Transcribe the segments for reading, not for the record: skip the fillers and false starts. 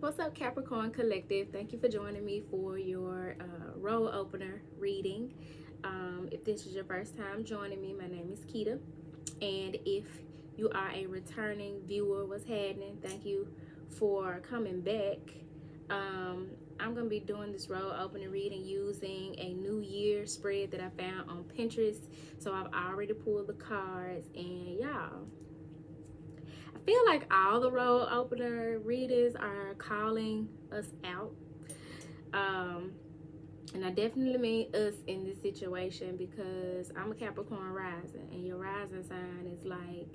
What's up, Capricorn Collective? Thank you for joining me for your roll opener reading. If this is your first time joining me, my name is Keita. And if you are a returning viewer, what's happening? Thank you for coming back. I'm going to be doing this roll opener reading using a New Year spread that I found on Pinterest. So I've already pulled the cards, and y'all, I feel like all the roll opener readers are calling us out. And I definitely mean us in this situation because I'm a Capricorn rising, and your rising sign is like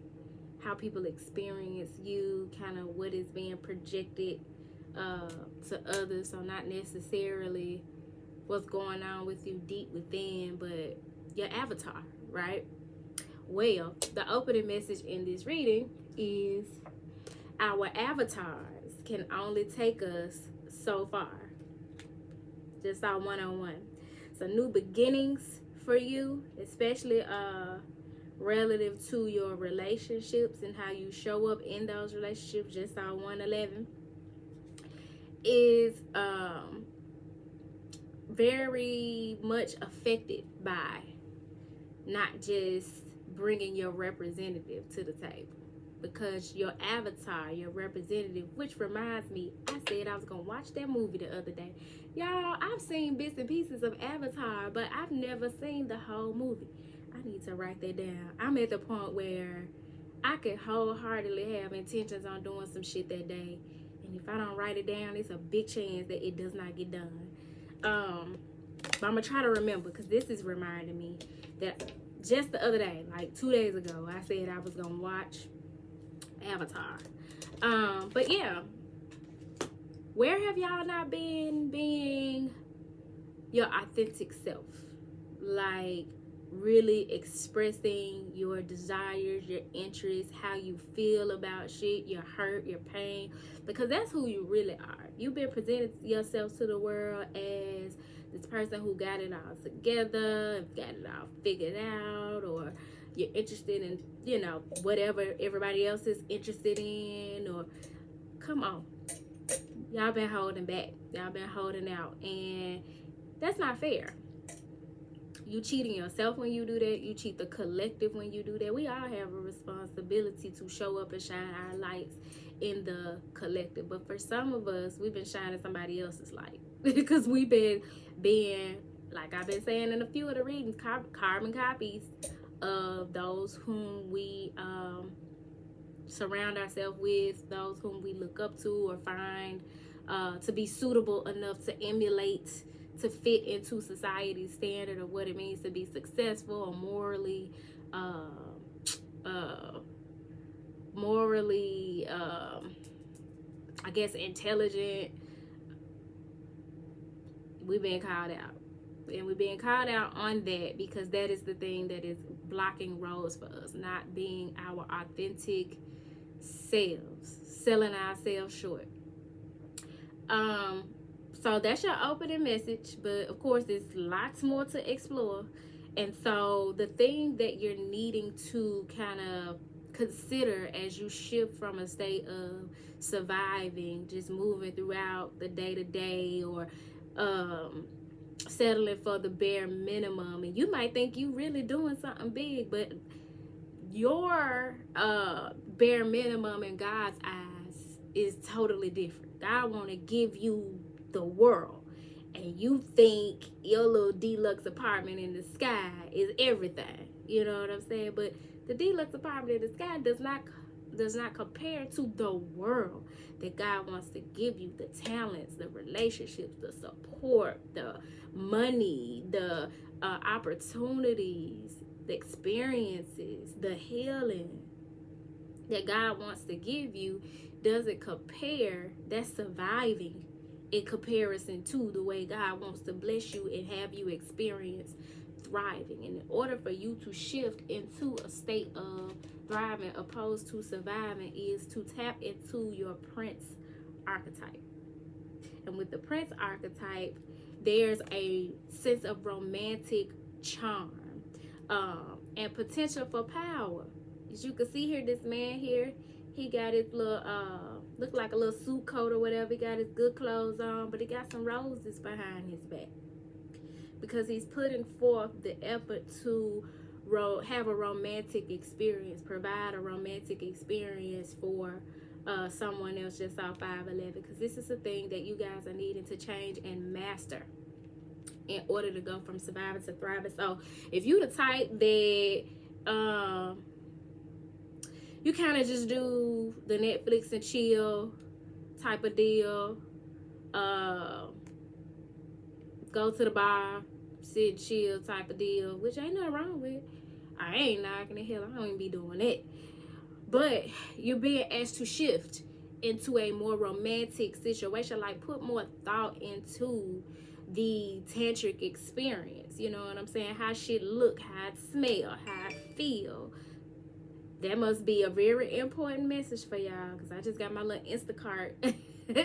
how people experience you, kind of what is being projected to others. So not necessarily what's going on with you deep within, but your avatar, right? Well, the opening message in this reading is our avatars can only take us so far. Just our one-on-one. So new beginnings for you, especially relative to your relationships and how you show up in those relationships. Just our 111 is very much affected by not just bringing your representative to the table, because your avatar, your representative, which reminds me, I said I was gonna watch that movie the other day. Y'all, I've seen bits and pieces of Avatar, but I've never seen the whole movie. I need to write that down. I'm at the point where I could wholeheartedly have intentions on doing some shit that day, and if I don't write it down, it's a big chance that it does not get done. But I'm gonna try to remember, because this is reminding me that just the other day, like 2 days ago, I said I was gonna watch Avatar. But yeah, where have y'all not been being your authentic self? Like really expressing your desires, your interests, how you feel about shit, your hurt, your pain, because that's who you really are. You've been presenting yourself to the world as this person who got it all together, got it all figured out, or you're interested in, you know, whatever everybody else is interested in, or come on. Y'all been holding back. Y'all been holding out, and that's not fair. You cheating yourself when you do that. You cheat the collective when you do that. We all have a responsibility to show up and shine our lights in the collective. But for some of us, we've been shining somebody else's light because we've been being, like I've been saying in a few of the readings, carbon copies of those whom we surround ourselves with, those whom we look up to or find to be suitable enough to emulate, to fit into society's standard of what it means to be successful or morally I guess intelligent. We've been called out, and we're being called out on that because that is the thing that is blocking roads for us, not being our authentic selves, selling ourselves short. So that's your opening message, but of course there's lots more to explore. And so the thing that you're needing to kind of consider as you shift from a state of surviving, just moving throughout the day-to-day, or settling for the bare minimum, and you might think you really doing something big, but your bare minimum in God's eyes is totally different. God want to give you the world, and you think your little deluxe apartment in the sky is everything. You know what I'm saying? But the deluxe apartment in the sky does not compare to the world that God wants to give you. The talents, the relationships, the support, the money, the opportunities, the experiences, the healing that God wants to give you doesn't compare. That's surviving in comparison to the way God wants to bless you and have you experience thriving. And in order for you to shift into a state of thriving opposed to surviving is to tap into your Prince archetype. And with the Prince archetype, there's a sense of romantic charm and potential for power. As you can see here, this man here, he got his little Look like a little suit coat or whatever. He got his good clothes on, but he got some roses behind his back because he's putting forth the effort to have a romantic experience, provide a romantic experience for someone else just off 5'11", because this is a thing that you guys are needing to change and master in order to go from survivor to thriver. So if you the type that you kind of just do the Netflix and chill type of deal, go to the bar, sit chill type of deal, which ain't nothing wrong with. I ain't knocking the hell, I don't even be doing that. But you're being asked to shift into a more romantic situation, like put more thought into the tantric experience. You know what I'm saying? How shit look, how it smell, how it feel. That must be a very important message for y'all, because I just got my little Instacart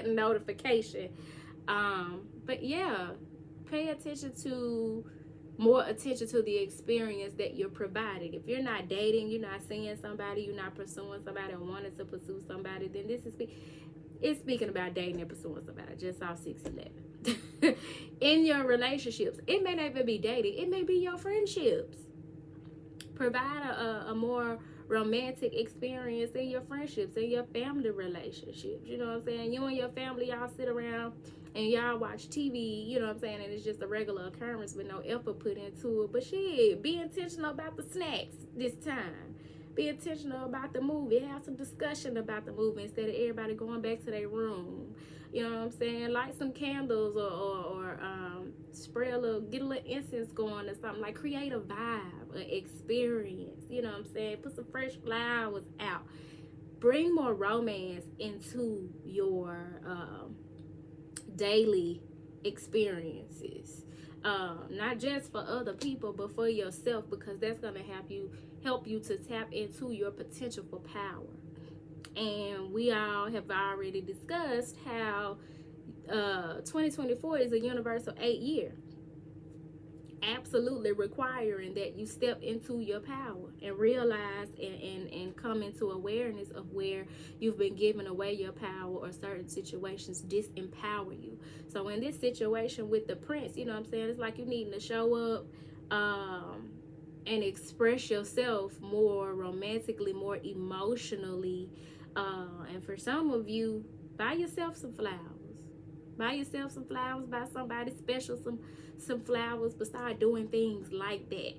notification. But yeah, pay attention to more attention to the experience that you're providing. If you're not dating, you're not seeing somebody, you're not pursuing somebody or wanting to pursue somebody, then this is it's speaking about dating and pursuing somebody just off 6'11". In your relationships, it may not even be dating, it may be your friendships. Provide a more romantic experience in your friendships, in your family relationships. You know what I'm saying? You and your family, y'all sit around and y'all watch TV, you know what I'm saying? And it's just a regular occurrence with no effort put into it. But shit, be intentional about the snacks this time. Be intentional about the movie. Have some discussion about the movie instead of everybody going back to their room. You know what I'm saying? Light some candles or spray a little, get a little incense going or something. Like create a vibe, an experience. You know what I'm saying? Put some fresh flowers out. Bring more romance into your daily experiences. Not just for other people, but for yourself, because that's going to help you to tap into your potential for power. And we all have already discussed how 2024 is a universal 8-year, absolutely requiring that you step into your power and realize and come into awareness of where you've been giving away your power, or certain situations disempower you. So in this situation with the prince, you know what I'm saying, it's like you needing to show up and express yourself more romantically, more emotionally, and for some of you, buy yourself some flowers. Buy yourself some flowers, buy somebody special some flowers, but start doing things like that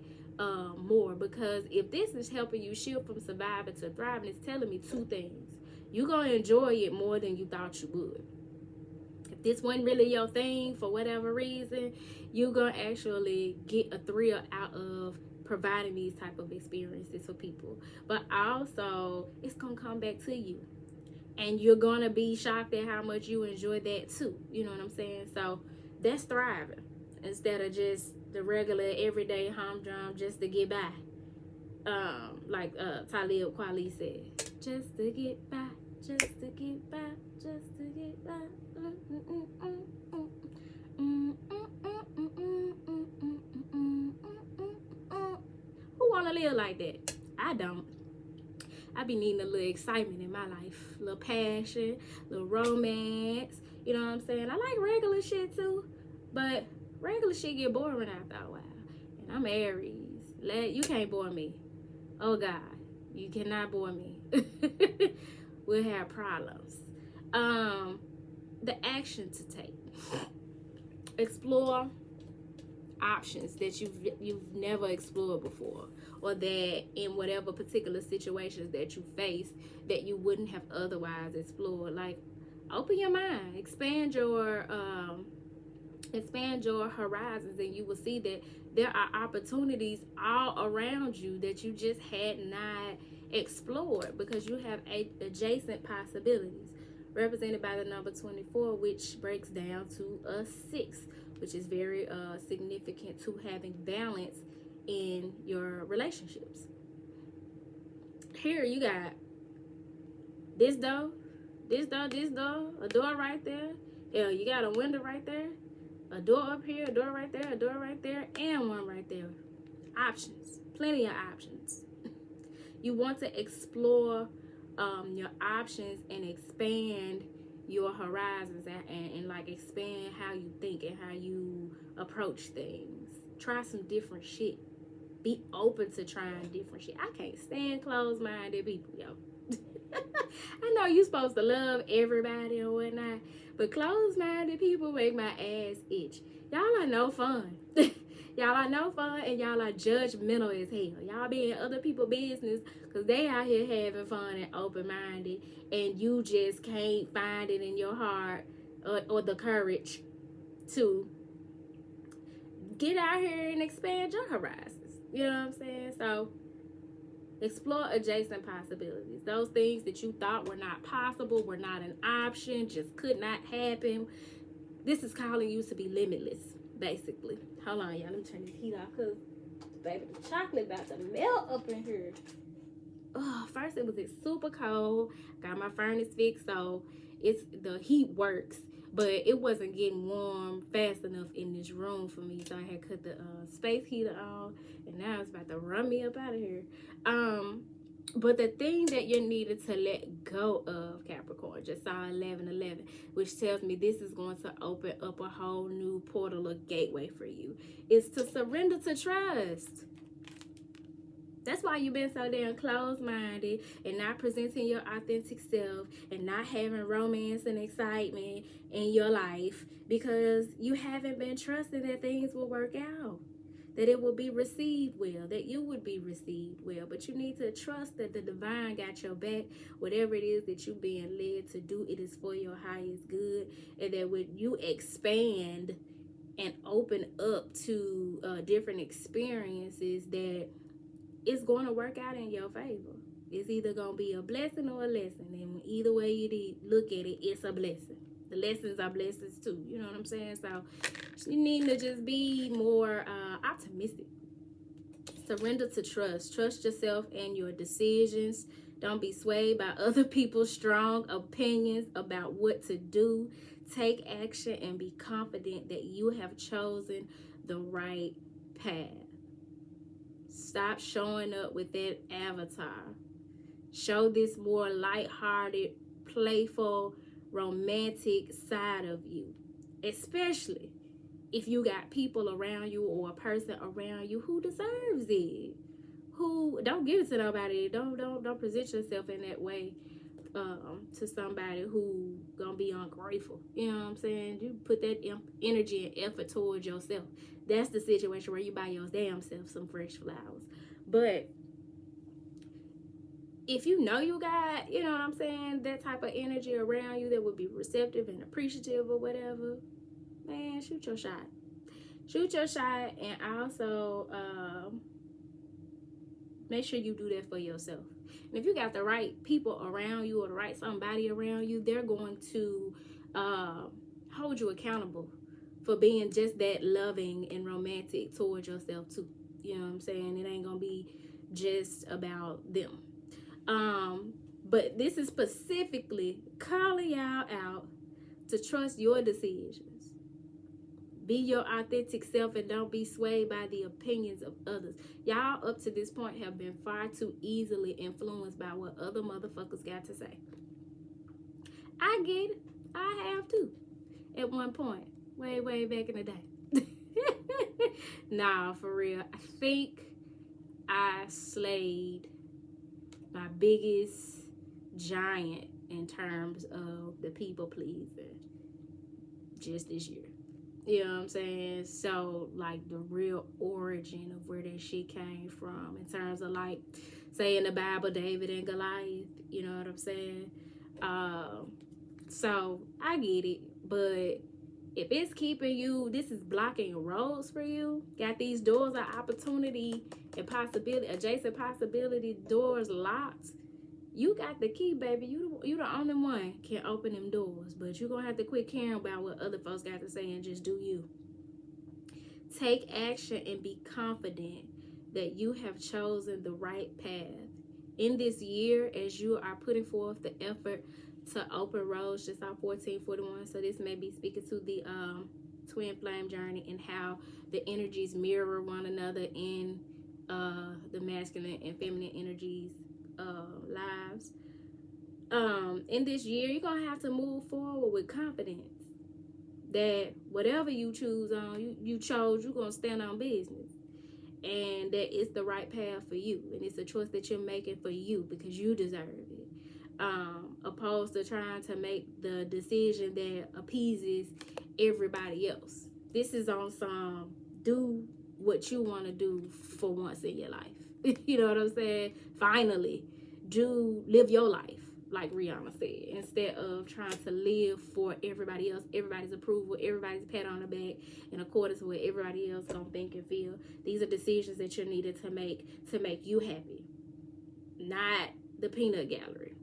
more. Because if this is helping you shift from surviving to thriving, it's telling me two things. You're going to enjoy it more than you thought you would. If this wasn't really your thing for whatever reason, you're going to actually get a thrill out of providing these type of experiences for people. But also, it's going to come back to you. And you're going to be shocked at how much you enjoy that too. You know what I'm saying? So that's thriving, instead of just the regular everyday humdrum just to get by. Like Talib Kweli said, just to get by, just to get by, just to get by. Who want to live like that? I don't. I be needing a little excitement in my life, a little passion, a little romance. You know what I'm saying? I like regular shit too, but regular shit get boring after a while. And I'm Aries. You can't bore me. Oh God, you cannot bore me. We'll have problems. The action to take. Explore options that you've never explored before, or that in whatever particular situations that you face that you wouldn't have otherwise explored. Like, open your mind, expand your horizons, and you will see that there are opportunities all around you that you just had not explored, because you have adjacent possibilities, represented by the number 24, which breaks down to a 6, which is very significant to having balance in your relationships. Here you got this door, a door right there. Hell, you got a window right there, a door up here, a door right there, a door right there, and one right there. Options, plenty of options. You want to explore your options and expand your horizons, and like expand how you think and how you approach things. Try some different shit. Be open to trying different shit. I can't stand closed-minded people, yo. I know you supposed to love everybody and whatnot, but closed-minded people make my ass itch. Y'all are no fun. Y'all are no fun, and y'all are judgmental as hell. Y'all be in other people's business because they out here having fun and open-minded, and you just can't find it in your heart or the courage to get out here and expand your horizons. You know what I'm saying? So explore adjacent possibilities. Those things that you thought were not possible, were not an option, just could not happen. This is calling you to be limitless, basically. Hold on, y'all. Let me turn this heat off because, baby, the chocolate about to melt up in here. Oh, first it was super cold. Got my furnace fixed, so the heat works. But it wasn't getting warm fast enough in this room for me, so I had cut the space heater on, and now it's about to run me up out of here. But the thing that you needed to let go of, Capricorn, just saw 11:11, which tells me this is going to open up a whole new portal or gateway for you. Is to surrender to trust. That's why you've been so damn closed-minded and not presenting your authentic self and not having romance and excitement in your life, because you haven't been trusting that things will work out, that it will be received well, that you would be received well. But you need to trust that the divine got your back. Whatever it is that you're being led to do, it is for your highest good, and that when you expand and open up to different experiences, that it's going to work out in your favor. It's either going to be a blessing or a lesson. And either way you look at it, it's a blessing. The lessons are blessings too. You know what I'm saying? So you need to just be more optimistic. Surrender to trust. Trust yourself and your decisions. Don't be swayed by other people's strong opinions about what to do. Take action and be confident that you have chosen the right path. Stop showing up with that avatar. Show this more lighthearted, playful, romantic side of you. Especially if you got people around you or a person around you who deserves it. Who don't give it to nobody. Don't present yourself in that way to somebody who gonna be ungrateful. You know what I'm saying? You put that energy and effort towards yourself. That's the situation where you buy your damn self some fresh flowers. But if you know you got, you know what I'm saying, that type of energy around you that would be receptive and appreciative or whatever, man, shoot your shot. Shoot your shot, and also make sure you do that for yourself. And if you got the right people around you or the right somebody around you, they're going to hold you accountable for being just that loving and romantic towards yourself too. You know what I'm saying? It ain't gonna be just about them. But this is specifically calling y'all out to trust your decisions. Be your authentic self and don't be swayed by the opinions of others. Y'all up to this point have been far too easily influenced by what other motherfuckers got to say. I get it. I have too. At one point. Way back in the day. Nah, for real. I think I slayed my biggest giant in terms of the people pleasing just this year. You know what I'm saying? So, like, the real origin of where that shit came from in terms of, like, say in the Bible, David and Goliath. You know what I'm saying? So, I get it. But if it's keeping you, this is blocking roads for you, got these doors of opportunity and possibility, adjacent possibility doors locked, you got the key, baby. You the only one can open them doors. But you're going to have to quit caring about what other folks got to say and just do you. Take action and be confident that you have chosen the right path. In this year, as you are putting forth the effort to open roads, just off 1441. So this may be speaking to the twin flame journey and how the energies mirror one another in the masculine and feminine energies lives. in this year, you're gonna have to move forward with confidence that whatever you choose on, you chose, you're gonna stand on business, and that it's the right path for you, and it's a choice that you're making for you because you deserve it, opposed to trying to make the decision that appeases everybody else. This is on some do what you want to do for once in your life. You know what I'm saying? Finally, live your life, like Rihanna said, instead of trying to live for everybody else, everybody's approval, everybody's pat on the back in accordance with what everybody else gonna think and feel. These are decisions that you're needed to make you happy, not the peanut gallery.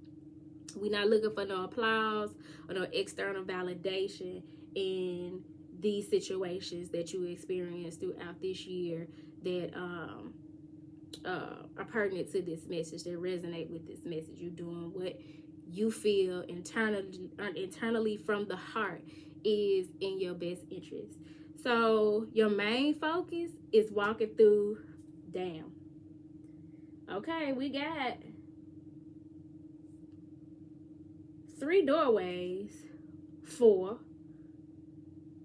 We're not looking for no applause or no external validation in these situations that you experience throughout this year that are pertinent to this message, that resonate with this message. You're doing what you feel internally from the heart is in your best interest. So your main focus is walking through, damn. Okay, we got 3 doorways. Four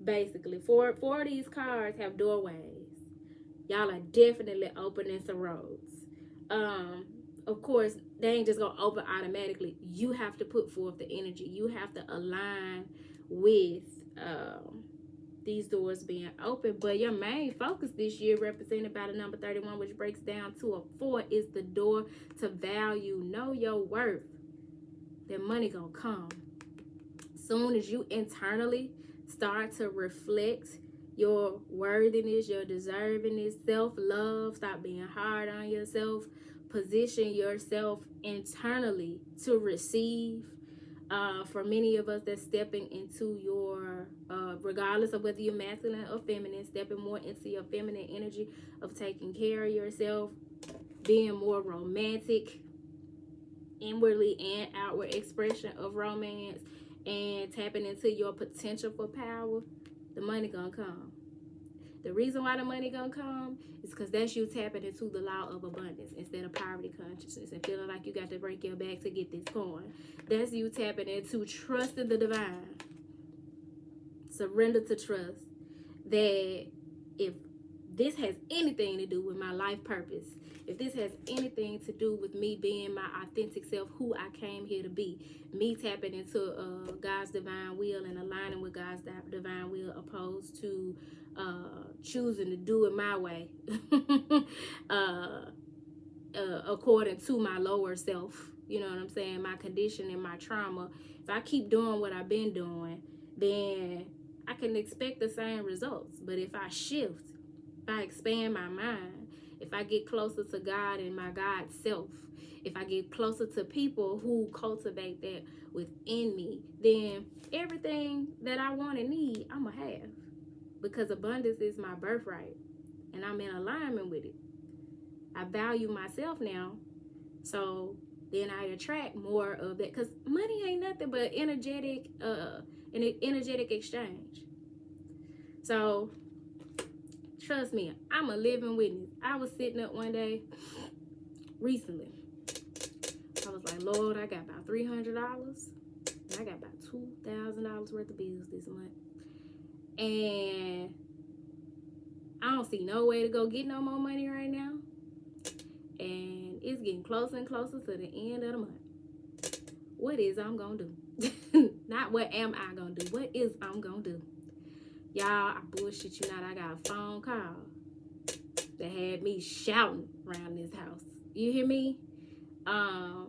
of these cards have doorways. Y'all are definitely opening some roads. Of course, they ain't just gonna open automatically. You have to put forth the energy. You have to align with these doors being open. But your main focus this year, represented by the number 31, which breaks down to a 4, is the door to value. Know your worth. That money gonna come. Soon as you internally start to reflect your worthiness, your deservingness, self-love, stop being hard on yourself, position yourself internally to receive. For many of us, that's stepping into your, regardless of whether you're masculine or feminine, stepping more into your feminine energy of taking care of yourself, being more romantic, inwardly and outward expression of romance, and tapping into your potential for power. The money gonna come. The reason why the money gonna come is because that's you tapping into the law of abundance instead of poverty consciousness and feeling like you got to break your back to get this coin. That's you tapping into trusting the divine. Surrender to trust that if this has anything to do with my life purpose, if this has anything to do with me being my authentic self, who I came here to be, me tapping into God's divine will and aligning with God's divine will, opposed to choosing to do it my way, according to my lower self, you know what I'm saying, my condition and my trauma. If I keep doing what I've been doing, then I can expect the same results. But if I shift, if I expand my mind, if I get closer to God and my God self, if I get closer to people who cultivate that within me, then everything that I want and need, I'm going to have. Because abundance is my birthright, and I'm in alignment with it. I value myself now, so then I attract more of that. Because money ain't nothing but an energetic exchange. So trust me, I'm a living witness. I was sitting up one day recently. I was like, Lord, I got about $300. I got about $2,000 worth of bills this month. And I don't see no way to go get no more money right now. And it's getting closer and closer to the end of the month. What is I'm going to do? Not what am I going to do. What is I'm going to do? Y'all, I bullshit you not. I got a phone call that had me shouting around this house. You hear me? I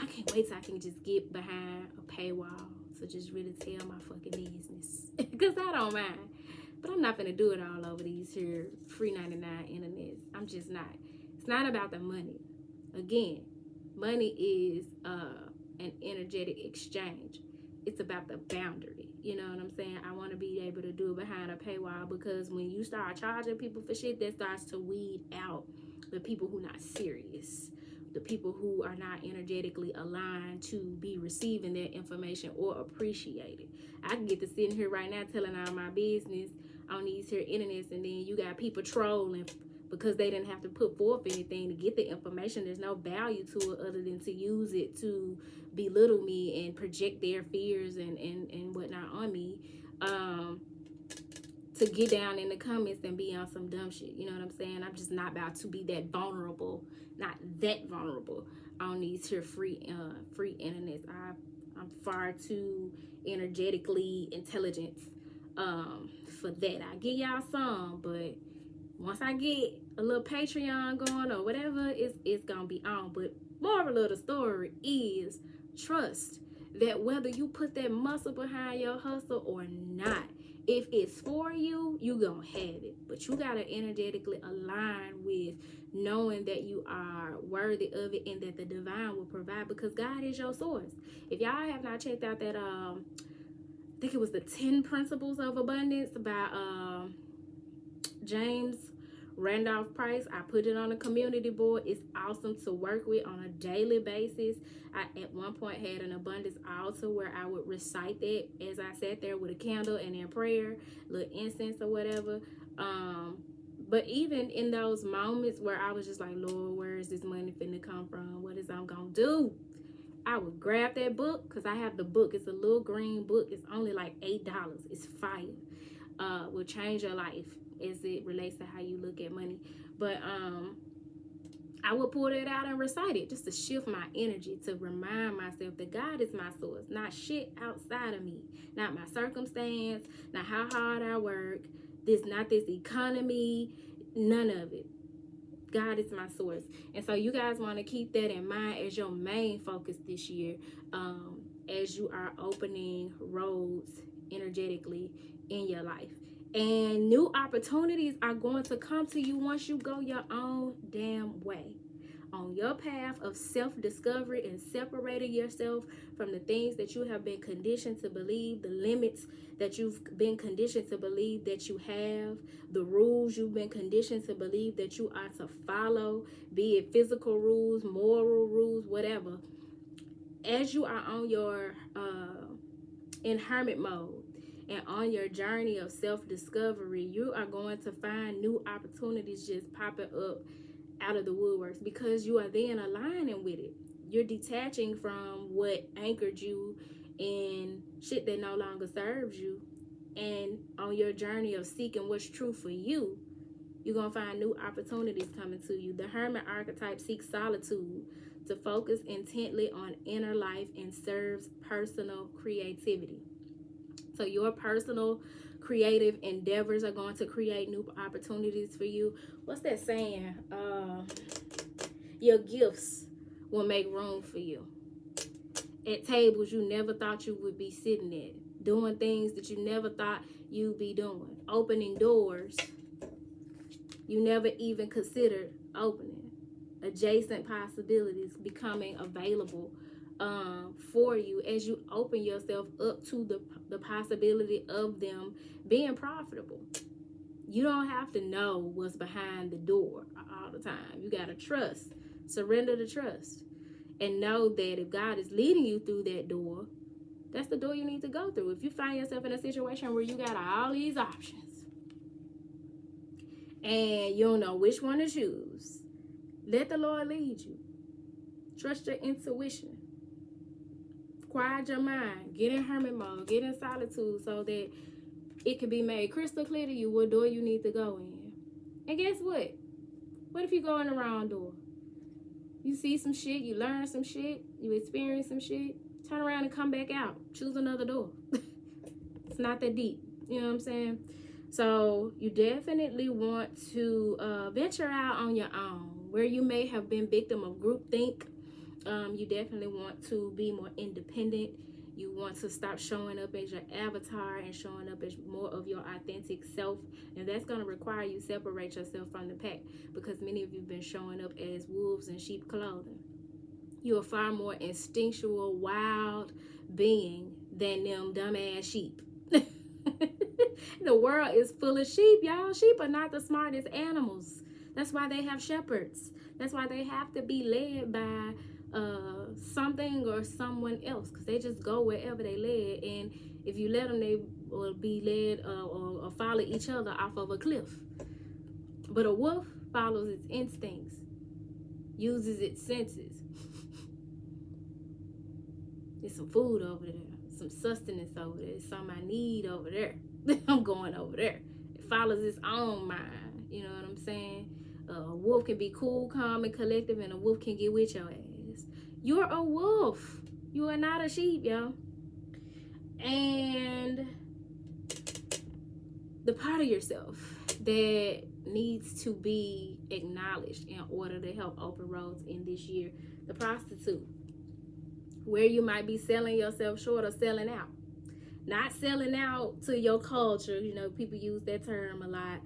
can't wait till I can just get behind a paywall to just really tell my fucking business. Because I don't mind. But I'm not going to do it all over these here free 99 internets. I'm just not. It's not about the money. Again, money is an energetic exchange. It's about the boundary. You know what I'm saying? I want to be able to do it behind a paywall, because when you start charging people for shit, that starts to weed out the people who not serious, the people who are not energetically aligned to be receiving that information or appreciate it. I can get to sitting here right now telling all my business on these here internets, and then you got people trolling because they didn't have to put forth anything to get the information. There's no value to it other than to use it to belittle me and project their fears and whatnot on me. To get down in the comments and be on some dumb shit. You know what I'm saying? I'm just not about to be that vulnerable, not that vulnerable on these here free internets. I'm far too energetically intelligent for that. I give y'all some, but once I get a little Patreon going or whatever, it's gonna be on. But moral of the story is trust that whether you put that muscle behind your hustle or not, if it's for you, you gonna have it. But you gotta energetically align with knowing that you are worthy of it and that the divine will provide, because God is your source. If y'all have not checked out that I think it was the 10 Principles of Abundance by James Randolph Price, I put it on a community board. It's awesome to work with on a daily basis. I at one point had an abundance altar where I would recite that as I sat there with a candle and in prayer, little incense or whatever. But even in those moments where I was just like, Lord, where is this money finna come from? What is I'm gonna do? I would grab that book, because I have the book. It's a little green book. It's only like $8. It's fire. Will change your life as it relates to how you look at money. But I would pull that out and recite it just to shift my energy, to remind myself that God is my source, not shit outside of me, not my circumstance, not how hard I work, not this economy, none of it. God is my source. And so you guys want to keep that in mind as your main focus this year, as you are opening roads energetically in your life. And new opportunities are going to come to you once you go your own damn way. On your path of self-discovery and separating yourself from the things that you have been conditioned to believe, the limits that you've been conditioned to believe that you have, the rules you've been conditioned to believe that you are to follow, be it physical rules, moral rules, whatever. As you are on your in hermit mode and on your journey of self-discovery, you are going to find new opportunities just popping up out of the woodworks, because you are then aligning with it. You're detaching from what anchored you in shit that no longer serves you, and on your journey of seeking what's true for you, you're gonna find new opportunities coming to you. The hermit archetype seeks solitude to focus intently on inner life and serves personal creativity. So your personal creative endeavors are going to create new opportunities for you. What's that saying? Your gifts will make room for you. At tables you never thought you would be sitting at. Doing things that you never thought you'd be doing. Opening doors you never even considered opening. Adjacent possibilities becoming available for you as you open yourself up to the possibility of them being profitable. You don't have to know what's behind the door all the time. You got to trust, surrender the trust, and know that if God is leading you through that door, that's the door you need to go through. If you find yourself in a situation where you got all these options and you don't know which one to choose, let the Lord lead you. Trust your intuition. Quiet your mind. Get in hermit mode. Get in solitude so that it can be made crystal clear to you what door you need to go in. And guess what? What if you go in the wrong door? You see some shit, you learn some shit, you experience some shit, turn around and come back out. Choose another door. It's not that deep. You know what I'm saying? So you definitely want to venture out on your own. Where you may have been victim of groupthink, you definitely want to be more independent. You want to stop showing up as your avatar and showing up as more of your authentic self. And that's going to require you separate yourself from the pack, because many of you have been showing up as wolves in sheep clothing. You're a far more instinctual, wild being than them dumbass sheep. The world is full of sheep, y'all. Sheep are not the smartest animals. That's why they have shepherds. That's why they have to be led by something or someone else, because they just go wherever they led. And if you let them, they will be led or follow each other off of a cliff. But a wolf, follows its instincts, uses its senses. There's some food over there, some sustenance over there, there's something I need over there. I'm going over there. It follows its own mind. You know what I'm saying? A wolf can be cool, calm, and collective, and a wolf can get with your ass. You're a wolf. You are not a sheep, yo. And the part of yourself that needs to be acknowledged in order to help open roads in this year, the prostitute. Where you might be selling yourself short or selling out. Not selling out to your culture. You know, people use that term a lot.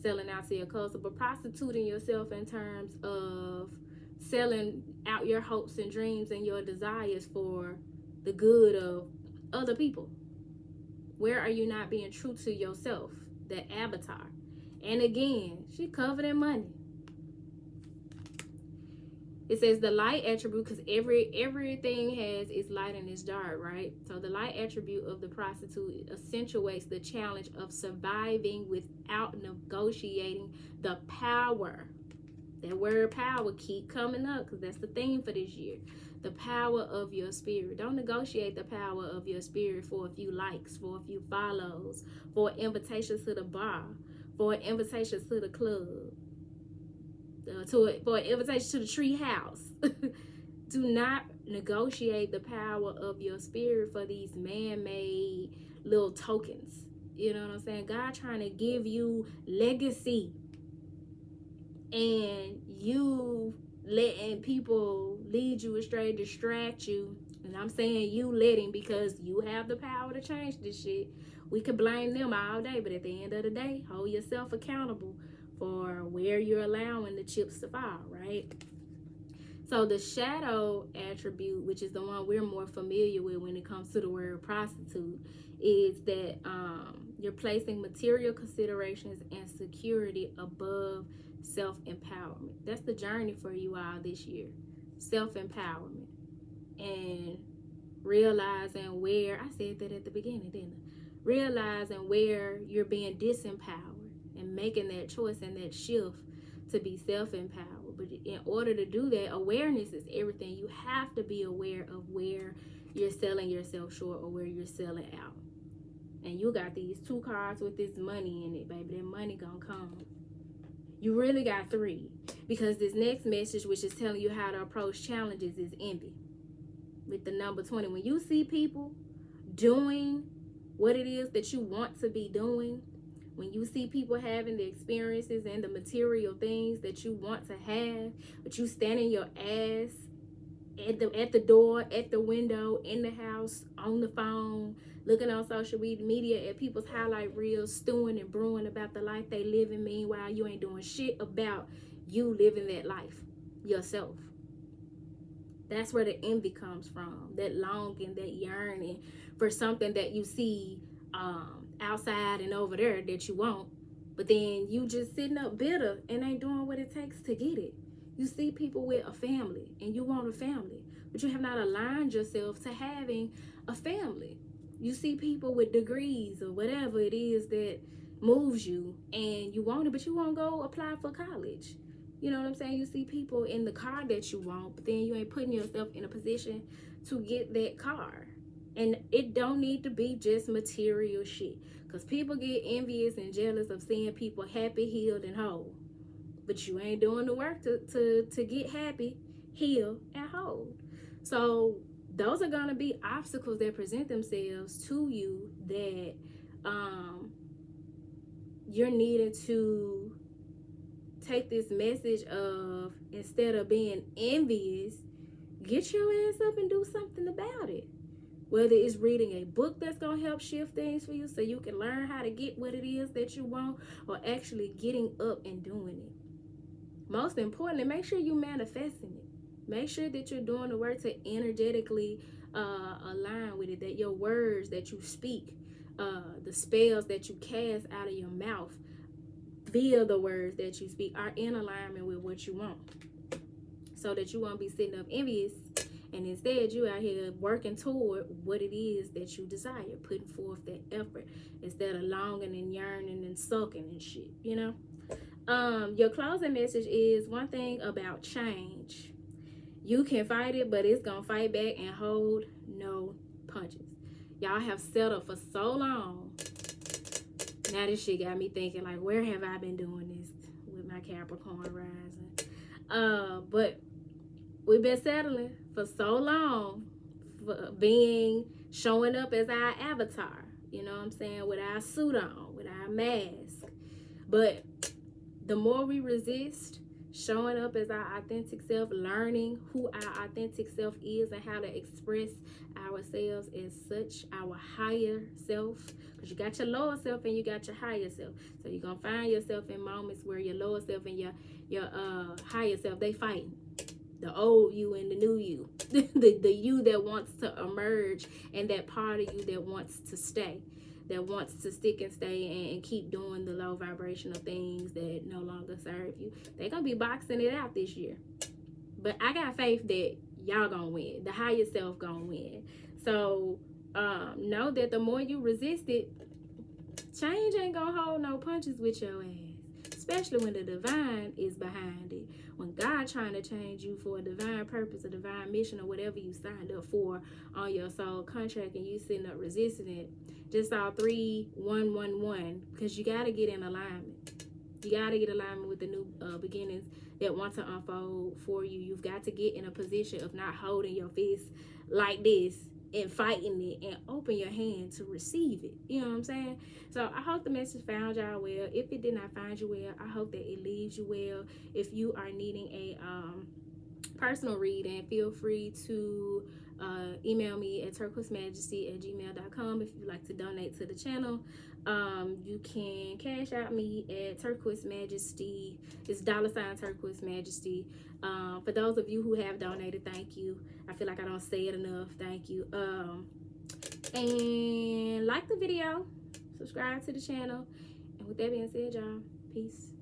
Selling out to your culture. But prostituting yourself in terms of selling out your hopes and dreams and your desires for the good of other people. Where are you not being true to yourself? That avatar. And again, she covered in money. It says the light attribute, because everything has its light and its dark, right? So the light attribute of the prostitute accentuates the challenge of surviving without negotiating the power. That word power keep coming up, because that's the theme for this year. The power of your spirit. Don't negotiate the power of your spirit for a few likes, for a few follows, for invitations to the bar, for invitations to the club. For an invitation to the tree house. Do not negotiate the power of your spirit for these man-made little tokens. You know what I'm saying? God trying to give you legacy, and you letting people lead you astray, distract you. And I'm saying you letting, because you have the power to change this shit. We could blame them all day, but at the end of the day, hold yourself accountable for where you're allowing the chips to fall, right? So the shadow attribute, which is the one we're more familiar with when it comes to the word prostitute, is that you're placing material considerations and security above self-empowerment. That's the journey for you all this year. Self-empowerment. And realizing where, I said that at the beginning, didn't I? Realizing where you're being disempowered. And making that choice and that shift to be self-empowered. But in order to do that, awareness is everything. You have to be aware of where you're selling yourself short or where you're selling out. And you got these 2 cards with this money in it, baby. That money gonna come. You really got 3. Because this next message, which is telling you how to approach challenges, is envy. With the number 20. When you see people doing what it is that you want to be doing, when you see people having the experiences and the material things that you want to have, but you standing your ass at the door, at the window, in the house, on the phone, looking on social media at people's highlight reels, stewing and brewing about the life they living, meanwhile you ain't doing shit about you living that life yourself. That's where the envy comes from. That longing, that yearning for something that you see outside and over there that you want, but then you just sitting up bitter and ain't doing what it takes to get it. You see people with a family and you want a family, but you have not aligned yourself to having a family. You see people with degrees or whatever it is that moves you and you want it, but you won't go apply for college. You know what I'm saying? You see people in the car that you want, but then you ain't putting yourself in a position to get that car. And it don't need to be just material shit. Because people get envious and jealous of seeing people happy, healed, and whole. But you ain't doing the work to get happy, healed, and whole. So those are going to be obstacles that present themselves to you that you're needing to take this message of, instead of being envious, get your ass up and do something about it. Whether it's reading a book that's going to help shift things for you so you can learn how to get what it is that you want, or actually getting up and doing it. Most importantly, make sure you're manifesting it. Make sure that you're doing the work to energetically align with it, that your words that you speak, the spells that you cast out of your mouth via the words that you speak are in alignment with what you want, so that you won't be sitting up envious. And instead, you out here working toward what it is that you desire, putting forth that effort instead of longing and yearning and sulking and shit, you know? Your closing message is one thing about change. You can fight it, but it's gonna fight back and hold no punches. Y'all have settled for so long. Now this shit got me thinking, like, where have I been doing this with my Capricorn rising? But we've been settling for so long for showing up as our avatar. You know what I'm saying? With our suit on, with our mask. But the more we resist showing up as our authentic self, learning who our authentic self is and how to express ourselves as such, our higher self, because you got your lower self and you got your higher self. So you're gonna find yourself in moments where your lower self and your higher self, they fighting. The old you and the new you. the you that wants to emerge and that part of you that wants to stay, that wants to stick and stay and keep doing the low vibrational things that no longer serve you. They're gonna be boxing it out this year. But I got faith that y'all gonna win. The higher self gonna win. So know that the more you resist it, change ain't gonna hold no punches with your ass. Especially when the divine is behind it. When God trying to change you for a divine purpose, a divine mission, or whatever you signed up for on your soul contract, and you sitting up resisting it. Just saw 3-1-1-1, because you got to get in alignment. You got to get alignment with the new beginnings that want to unfold for you. You've got to get in a position of not holding your fist like this and fighting it, and open your hand to receive it. You know what I'm saying? So I hope the message found y'all well. If it did not find you well, I hope that it leaves you well. If you are needing a personal reading, feel free to email me at turquoisemajesty@gmail.com. If you'd like to donate to the channel, you can cash out me at turquoisemajesty. It's $ turquoisemajesty. For those of you who have donated, thank you. I feel like I don't say it enough. Thank you. And like the video, subscribe to the channel, and with that being said, y'all, peace.